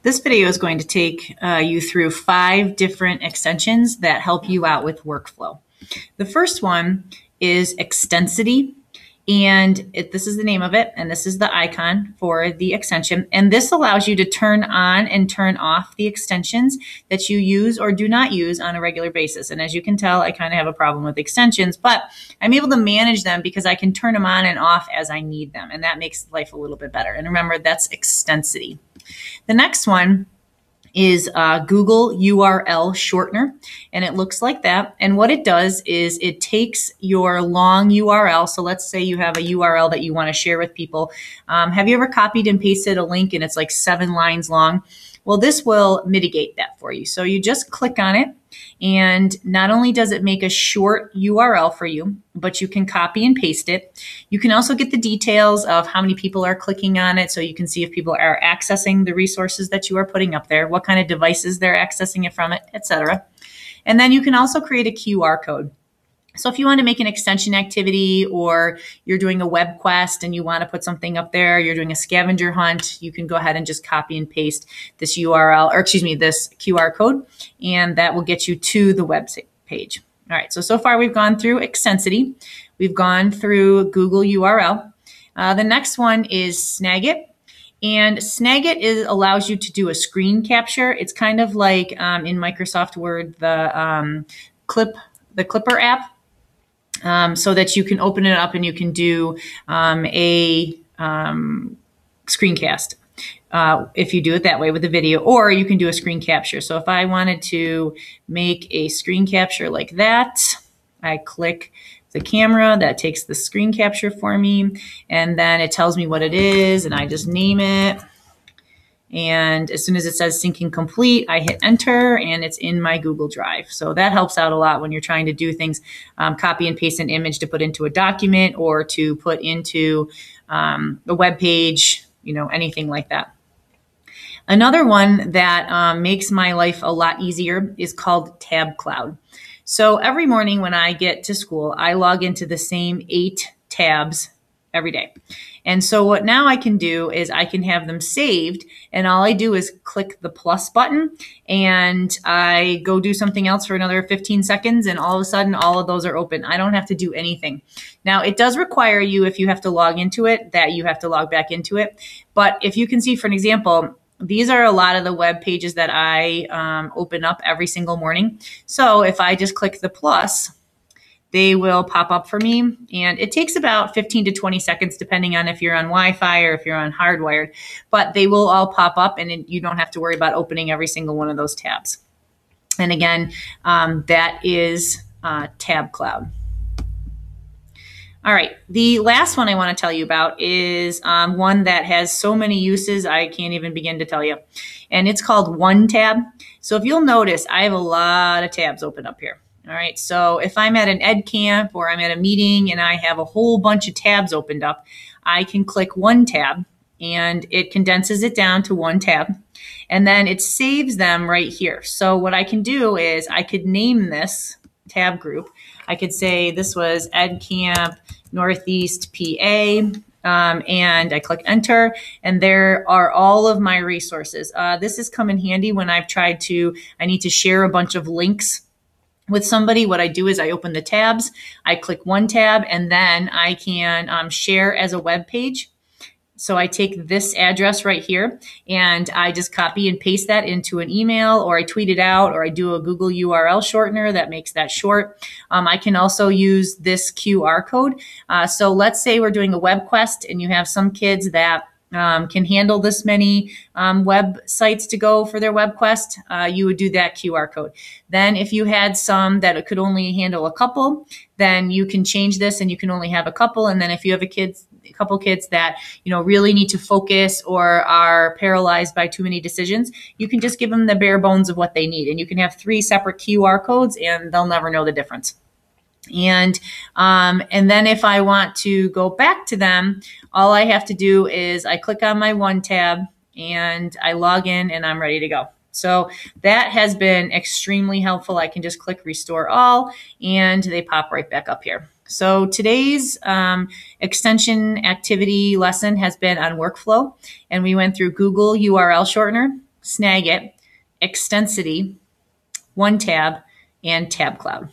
This video is going to take you through 5 different extensions that help you out with workflow. The first one is Extensity, and this is the name of it, and this is the icon for the extension. And this allows you to turn on and turn off the extensions that you use or do not use on a regular basis. And as you can tell, I kind of have a problem with extensions, but I'm able to manage them because I can turn them on and off as I need them. And that makes life a little bit better. And remember, that's Extensity. The next one is Google URL shortener, and it looks like that. And what it does is it takes your long URL. So let's say you have a URL that you want to share with people. Have you ever copied and pasted a link and it's like 7 lines long? Well, this will mitigate that for you. So you just click on it, and not only does it make a short URL for you, but you can copy and paste it. You can also get the details of how many people are clicking on it, so you can see if people are accessing the resources that you are putting up there, what kind of devices they're accessing it from, etc. And then you can also create a QR code. So if you want to make an extension activity, or you're doing a web quest and you want to put something up there, you're doing a scavenger hunt, you can go ahead and just copy and paste this URL, or excuse me, this QR code, and that will get you to the website page. All right, so far we've gone through Extensity. We've gone through Google URL. The next one is Snagit. And Snagit allows you to do a screen capture. It's kind of like in Microsoft Word, the Clipper app. So that you can open it up and you can do a screencast if you do it that way with a video, or you can do a screen capture. So if I wanted to make a screen capture like that, I click the camera, that takes the screen capture for me, and then it tells me what it is, and I just name it. And as soon as it says syncing complete, I hit enter, and it's in my Google Drive. So that helps out a lot when you're trying to do things, copy and paste an image to put into a document or to put into a web page, anything like that. Another one that makes my life a lot easier is called TabCloud. So every morning when I get to school, I log into the same 8 tabs every day. And so what now I can do is I can have them saved, and all I do is click the plus button, and I go do something else for another 15 seconds, and all of a sudden all of those are open. I don't have to do anything. Now, it does require you, if you have to log into it, that you have to log back into it. But if you can see, for an example, these are a lot of the web pages that I open up every single morning. So if I just click the plus, they will pop up for me, and it takes about 15 to 20 seconds depending on if you're on Wi-Fi or if you're on hardwired, but they will all pop up, and you don't have to worry about opening every single one of those tabs. And again, that is TabCloud. All right, the last one I want to tell you about is one that has so many uses I can't even begin to tell you, and it's called OneTab. So if you'll notice, I have a lot of tabs open up here. All right, so if I'm at an ed camp or I'm at a meeting and I have a whole bunch of tabs opened up, I can click one tab, and it condenses it down to one tab, and then it saves them right here. So what I can do is I could name this tab group. I could say this was Ed Camp Northeast PA, and I click enter, and there are all of my resources. This has come in handy when I need to share a bunch of links with somebody. What I do is I open the tabs, I click one tab, and then I can share as a web page. So I take this address right here, and I just copy and paste that into an email, or I tweet it out, or I do a Google URL shortener that makes that short. I can also use this QR code. So let's say we're doing a web quest, and you have some kids that can handle this many websites to go for their web quest, you would do that QR code. Then if you had some that could only handle a couple, then you can change this and you can only have a couple. And then if you have a couple kids that really need to focus or are paralyzed by too many decisions, you can just give them the bare bones of what they need. And you can have 3 separate QR codes, and they'll never know the difference. And then if I want to go back to them, all I have to do is I click on my one tab and I log in, and I'm ready to go. So that has been extremely helpful. I can just click restore all, and they pop right back up here. So today's extension activity lesson has been on workflow, and we went through Google URL shortener, Snagit, Extensity, OneTab, and TabCloud.